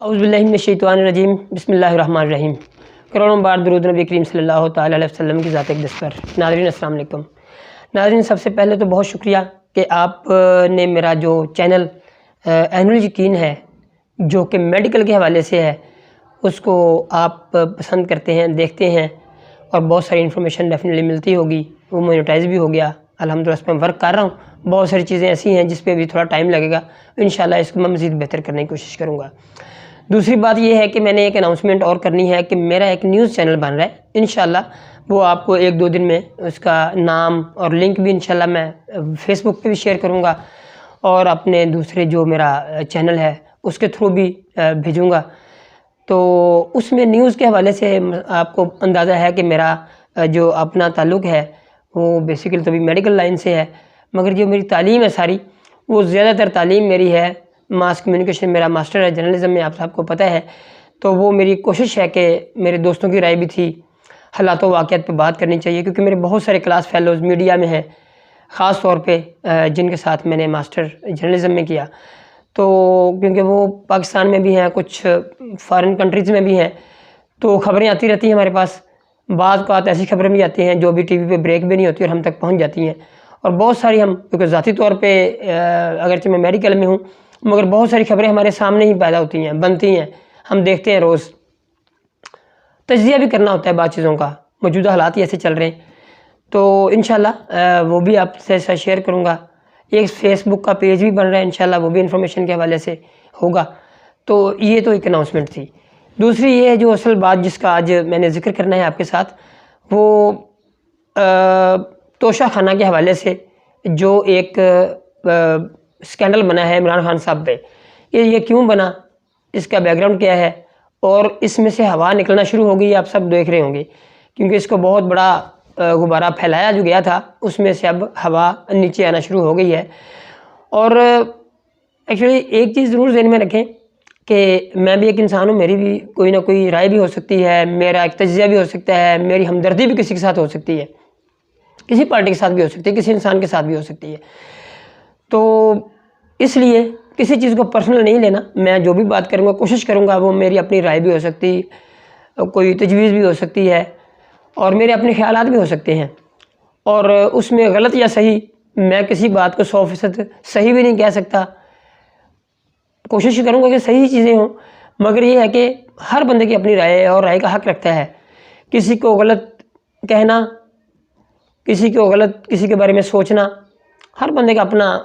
اعوذ باللہ من الشیطان الرجیم بسم اللہ الرحمن الرحیم۔ کروڑوں بار درود نبی کریم صلی اللہ تعالیٰ علیہ وسلم کی ذات اقدس پر۔ ناظرین السلام علیکم۔ ناظرین سب سے پہلے تو بہت شکریہ کہ آپ نے میرا جو چینل عین الیقین ہے جو کہ میڈیکل کے حوالے سے ہے اس کو آپ پسند کرتے ہیں، دیکھتے ہیں اور بہت ساری انفارمیشن ڈیفینیٹلی ملتی ہوگی۔ وہ مونیٹائز بھی ہو گیا الحمدللہ، اس پہ ورک کر رہا ہوں۔ بہت ساری چیزیں ایسی ہیں جس پہ بھی تھوڑا ٹائم لگے گا، انشاءاللہ اس کو میں مزید بہتر کرنے کی کوشش کروں گا۔ دوسری بات یہ ہے کہ میں نے ایک اناؤنسمنٹ اور کرنی ہے کہ میرا ایک نیوز چینل بن رہا ہے، انشاءاللہ وہ آپ کو ایک دو دن میں اس کا نام اور لنک بھی انشاءاللہ میں فیس بک پہ بھی شیئر کروں گا اور اپنے دوسرے جو میرا چینل ہے اس کے تھرو بھی بھیجوں گا۔ تو اس میں نیوز کے حوالے سے آپ کو اندازہ ہے کہ میرا جو اپنا تعلق ہے وہ بیسیکلی تو بھی میڈیکل لائن سے ہے، مگر جو میری تعلیم ہے ساری وہ زیادہ تر تعلیم میری ہے ماس کمیونیکیشن، میرا ماسٹر ہے جرنلزم میں، آپ سب کو پتہ ہے۔ تو وہ میری کوشش ہے کہ میرے دوستوں کی رائے بھی تھی حالات و واقعات پہ بات کرنی چاہیے، کیونکہ میرے بہت سارے کلاس فیلوز میڈیا میں ہیں خاص طور پہ جن کے ساتھ میں نے ماسٹر جرنلزم میں کیا، تو کیونکہ وہ پاکستان میں بھی ہیں، کچھ فارن کنٹریز میں بھی ہیں، تو خبریں آتی رہتی ہیں ہمارے پاس۔ بعض اوقات ایسی خبریں بھی آتی ہیں جو بھی ٹی وی پہ بریک بھی نہیں ہوتی اور ہم تک پہنچ جاتی ہیں، اور بہت ساری ہم کیونکہ ذاتی طور پہ اگرچہ میں میڈیکل میں ہوں مگر بہت ساری خبریں ہمارے سامنے ہی پیدا ہوتی ہیں، بنتی ہیں، ہم دیکھتے ہیں روز۔ تجزیہ بھی کرنا ہوتا ہے بعض چیزوں کا، موجودہ حالات ہی ایسے چل رہے ہیں، تو انشاءاللہ وہ بھی آپ سے شیئر کروں گا۔ ایک فیس بک کا پیج بھی بن رہا ہے، انشاءاللہ وہ بھی انفارمیشن کے حوالے سے ہوگا۔ تو یہ تو ایک اناؤنسمنٹ تھی۔ دوسری یہ ہے جو اصل بات جس کا آج میں نے ذکر کرنا ہے آپ کے ساتھ، وہ توشہ خانہ کے حوالے سے جو ایک سکینڈل بنا ہے عمران خان صاحب پہ، یہ کیوں بنا، اس کا بیک گراؤنڈ کیا ہے، اور اس میں سے ہوا نکلنا شروع ہو گئی، آپ سب دیکھ رہے ہوں گے، کیونکہ اس کو بہت بڑا غبارہ پھیلایا جو گیا تھا، اس میں سے اب ہوا نیچے آنا شروع ہو گئی ہے۔ اور ایکچولی ایک چیز ضرور ذہن میں رکھیں کہ میں بھی ایک انسان ہوں، میری بھی کوئی نہ کوئی رائے بھی ہو سکتی ہے، میرا ایک تجزیہ بھی ہو سکتا ہے، میری ہمدردی بھی کسی کے ساتھ ہو سکتی ہے، کسی پارٹی کے ساتھ بھی ہو سکتی ہے، کسی انسان کے ساتھ بھی ہو سکتی ہے۔ تو اس لیے کسی چیز کو پرسنل نہیں لینا، میں جو بھی بات کروں گا کوشش کروں گا وہ میری اپنی رائے بھی ہو سکتی، کوئی تجویز بھی ہو سکتی ہے، اور میرے اپنے خیالات بھی ہو سکتے ہیں، اور اس میں غلط یا صحیح میں کسی بات کو 100% صحیح بھی نہیں کہہ سکتا، کوشش کروں گا کہ صحیح چیزیں ہوں، مگر یہ ہے کہ ہر بندے کی اپنی رائے ہے اور رائے کا حق رکھتا ہے۔ کسی کو غلط کہنا، کسی کو غلط کسی کے بارے میں سوچنا، ہر بندے کا اپنا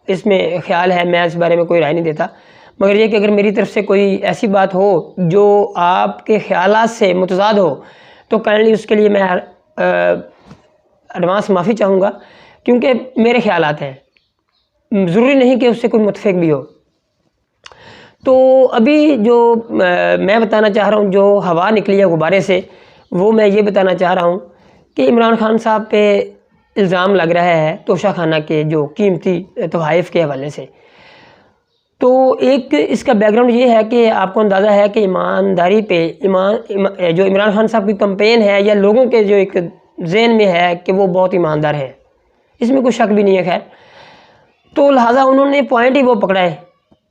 اس میں خیال ہے، میں اس بارے میں کوئی رائے نہیں دیتا، مگر یہ کہ اگر میری طرف سے کوئی ایسی بات ہو جو آپ کے خیالات سے متضاد ہو تو کائنڈلی اس کے لیے میں ایڈوانس معافی چاہوں گا، کیونکہ میرے خیالات ہیں، ضروری نہیں کہ اس سے کوئی متفق بھی ہو۔ تو ابھی جو میں بتانا چاہ رہا ہوں، جو ہوا نکلی ہے غبارے سے، وہ میں یہ بتانا چاہ رہا ہوں کہ عمران خان صاحب پہ الزام لگ رہا ہے توشہ خانہ کے جو قیمتی تحائف کے حوالے سے۔ تو ایک اس کا بیک گراؤنڈ یہ ہے کہ آپ کو اندازہ ہے کہ ایمانداری پہ جو عمران خان صاحب کی کمپین ہے یا لوگوں کے جو ایک ذہن میں ہے کہ وہ بہت ایماندار ہیں، اس میں کوئی شک بھی نہیں ہے خیر، تو لہٰذا انہوں نے پوائنٹ ہی وہ پکڑا ہے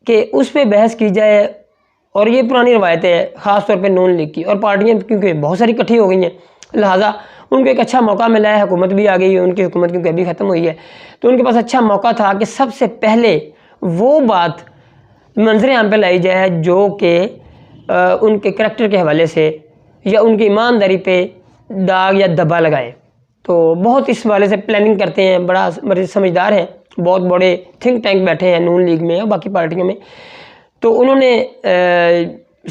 کہ اس پہ بحث کی جائے، اور یہ پرانی روایت ہے خاص طور پہ نون لیگ کی، اور پارٹیاں کیونکہ بہت ساری اکٹھی ہو گئی ہیں، لہٰذا ان کو ایک اچھا موقع ملا ہے، حکومت بھی آ گئی ہے، ان کی حکومت کیونکہ ابھی ختم ہوئی ہے، تو ان کے پاس اچھا موقع تھا کہ سب سے پہلے وہ بات منظر عام پہ لائی جائے جو کہ ان کے کریکٹر کے حوالے سے یا ان کی ایمانداری پہ داغ یا دبا لگائے۔ تو بہت اس حوالے سے پلاننگ کرتے ہیں، بڑا سمجھدار ہیں، بہت بڑے تھنک ٹینک بیٹھے ہیں نون لیگ میں اور باقی پارٹیوں میں، تو انہوں نے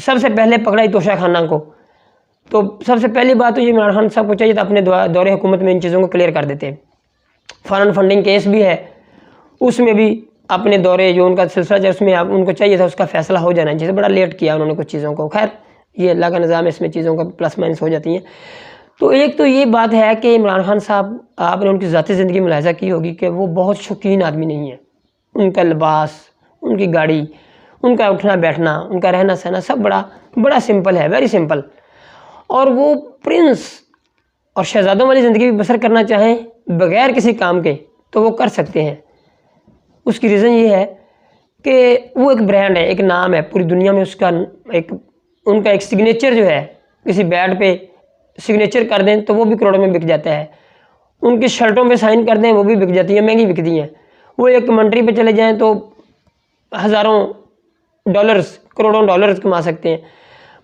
سب سے پہلے پکڑا ہی توشہ خانہ کو۔ تو سب سے پہلی بات تو یہ عمران خان صاحب کو چاہیے تھا اپنے دور حکومت میں ان چیزوں کو کلیئر کر دیتے۔ فارن فنڈنگ کیس بھی ہے، اس میں بھی اپنے دورے جو ان کا سلسلہ ہے اس میں ان کو چاہیے تھا اس کا فیصلہ ہو جانا چاہیے، بڑا لیٹ کیا انہوں نے کچھ چیزوں کو، خیر یہ اللہ کا نظام ہے، اس میں چیزوں کا پلس مائنس ہو جاتی ہیں۔ تو ایک تو یہ بات ہے کہ عمران خان صاحب، آپ نے ان کی ذاتی زندگی ملاحظہ کی ہوگی کہ وہ بہت شوقین آدمی نہیں ہیں، ان کا لباس، ان کی گاڑی، ان کا اٹھنا بیٹھنا، ان کا رہنا سہنا سب بڑا سمپل ہے، ویری سمپل، اور وہ پرنس اور شہزادوں والی زندگی بھی بسر کرنا چاہیں بغیر کسی کام کے تو وہ کر سکتے ہیں۔ اس کی ریزن یہ ہے کہ وہ ایک برانڈ ہے، ایک نام ہے پوری دنیا میں، اس کا ان کا ایک سگنیچر جو ہے، کسی بیٹ پہ سگنیچر کر دیں تو وہ بھی کروڑوں میں بک جاتا ہے، ان کی شرٹوں پہ سائن کر دیں وہ بھی بک جاتی ہیں، مہنگی بکتی ہیں، وہ ایک کمنٹری پہ چلے جائیں تو ہزاروں ڈالرز، کروڑوں ڈالرز کما سکتے ہیں۔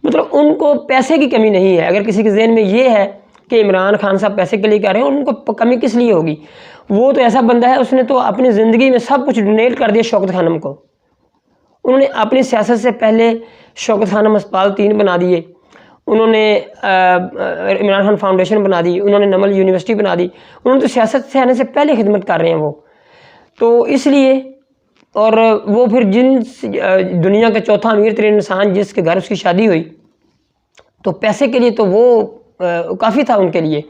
مطلب ان کو پیسے کی کمی نہیں ہے۔ اگر کسی کے ذہن میں یہ ہے کہ عمران خان صاحب پیسے کے لیے کر رہے ہیں، ان کو کمی کس لیے ہوگی؟ وہ تو ایسا بندہ ہے، اس نے تو اپنی زندگی میں سب کچھ ڈونیٹ کر دیا شوکت خانم کو۔ انہوں نے اپنی سیاست سے پہلے شوکت خانم ہسپتال 3 بنا دیے، انہوں نے عمران خان فاؤنڈیشن بنا دی، انہوں نے نمل یونیورسٹی بنا دی، انہوں نے تو سیاست سے آنے سے پہلے خدمت کر رہے ہیں وہ تو اس لیے۔ اور وہ پھر دنیا کا چوتھا امیر ترین انسان جس کے گھر اس کی شادی ہوئی، تو پیسے کے لیے تو وہ کافی تھا ان کے لیے،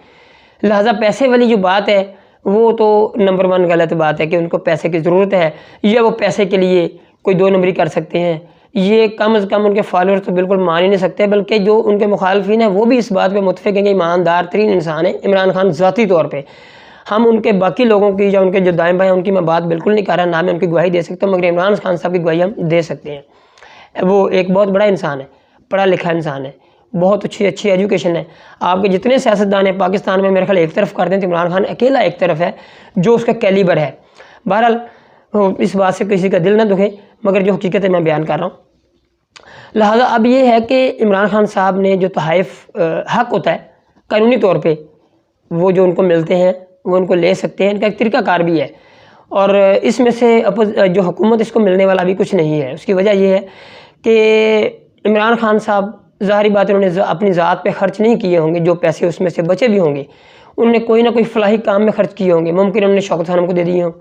لہٰذا پیسے والی جو بات ہے وہ تو نمبر 1 غلط بات ہے کہ ان کو پیسے کی ضرورت ہے یا وہ پیسے کے لیے کوئی 2 نمبری کر سکتے ہیں۔ یہ کم از کم ان کے فالوور تو بالکل مان ہی نہیں سکتے، بلکہ جو ان کے مخالفین ہیں وہ بھی اس بات پہ متفق ہیں کہ ایماندار ترین انسان ہے عمران خان ذاتی طور پہ۔ ہم ان کے باقی لوگوں کی یا ان کے جو دائیں بائیں ان کی میں بات بالکل نہیں کر رہا، نہ میں ان کی گواہی دے سکتا ہوں، مگر عمران خان صاحب کی گواہی ہم دے سکتے ہیں۔ وہ ایک بہت بڑا انسان ہے، پڑھا لکھا انسان ہے، بہت اچھی ایجوکیشن ہے۔ آپ کے جتنے سیاستدان ہیں پاکستان میں میرے خیال ایک طرف کر دیں تو عمران خان اکیلا ایک طرف ہے جو اس کا کیلیبر ہے۔ بہرحال اس بات سے کسی کا دل نہ دکھے، مگر جو حقیقت ہے میں بیان کر رہا ہوں۔ لہٰذا اب یہ ہے کہ عمران خان صاحب نے جو تحائف حق ہوتا ہے قانونی طور پہ، وہ جو ان کو ملتے ہیں وہ ان کو لے سکتے ہیں، ان کا ایک طریقہ کار بھی ہے، اور اس میں سے جو حکومت اس کو ملنے والا بھی کچھ نہیں ہے۔ اس کی وجہ یہ ہے کہ عمران خان صاحب ظاہری بات انہوں نے اپنی ذات پہ خرچ نہیں کیے ہوں گے، جو پیسے اس میں سے بچے بھی ہوں گے انہوں نے کوئی نہ کوئی فلاحی کام میں خرچ کیے ہوں گے، ممکن انہوں نے شوکت خانم کو دے دیے ہوں،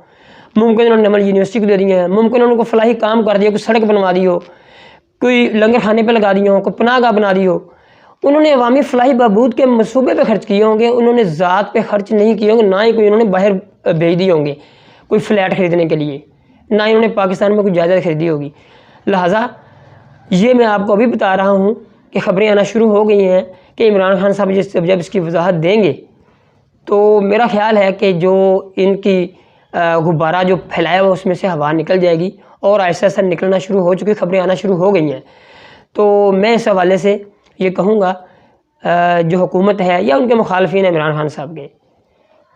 ممکن انہوں نے نمل یونیورسٹی کو دے دیے ہیں، ممکن انہوں نے کوئی فلاحی کام کر دیا، کوئی سڑک بنوا دی ہو، کوئی لنگر خانے پہ لگا دیا ہو، کوئی پناہ گاہ بنا دی ہو، انہوں نے عوامی فلاحی بہبود کے منصوبے پہ خرچ کیے ہوں گے، انہوں نے ذات پہ خرچ نہیں کیے ہوں گے، نہ ہی کوئی انہوں نے باہر بھیج دیے ہوں گے کوئی فلیٹ خریدنے کے لیے، نہ ہی انہوں نے پاکستان میں کوئی جائیداد خریدی ہوگی۔ لہٰذا یہ میں آپ کو ابھی بتا رہا ہوں کہ خبریں آنا شروع ہو گئی ہیں کہ عمران خان صاحب جب اس کی وضاحت دیں گے تو میرا خیال ہے کہ جو ان کی غبارہ جو پھیلایا ہوا اس میں سے ہوا نکل جائے گی، اور آہستہ آہستہ نکلنا شروع ہو چکی، خبریں آنا شروع ہو گئی ہیں۔ تو میں اس حوالے سے یہ کہوں گا جو حکومت ہے یا ان کے مخالفین ہیں عمران خان صاحب کے،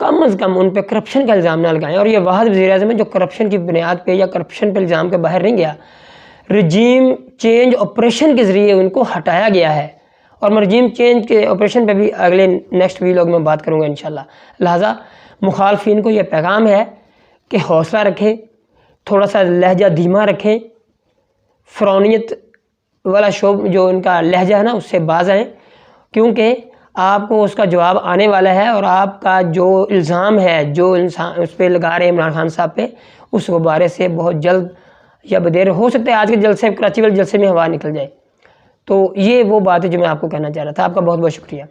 کم از کم ان پہ کرپشن کا الزام نہ لگائیں۔ اور یہ واحد وزیر اعظم ہے جو کرپشن کی بنیاد پہ یا کرپشن پہ الزام کے باہر نہیں گیا، رجیم چینج آپریشن کے ذریعے ان کو ہٹایا گیا ہے، اور میں رجیم چینج کے آپریشن پہ بھی اگلے نیکسٹ ویلاگ میں بات کروں گا انشاءاللہ۔ لہٰذا مخالفین کو یہ پیغام ہے کہ حوصلہ رکھیں، تھوڑا سا لہجہ دھیما رکھیں، فرعونیت والا شعب جو ان کا لہجہ ہے نا اس سے باز آئیں، کیونکہ آپ کو اس کا جواب آنے والا ہے، اور آپ کا جو الزام ہے جو انسان اس پہ لگا رہے ہیں عمران خان صاحب پہ، اس غبارے سے بہت جلد یا بدیر ہو سکتا ہے آج کے جلسے کراچی والے جلسے میں ہوا نکل جائے۔ تو یہ وہ بات ہے جو میں آپ کو کہنا چاہ رہا تھا۔ آپ کا بہت بہت شکریہ۔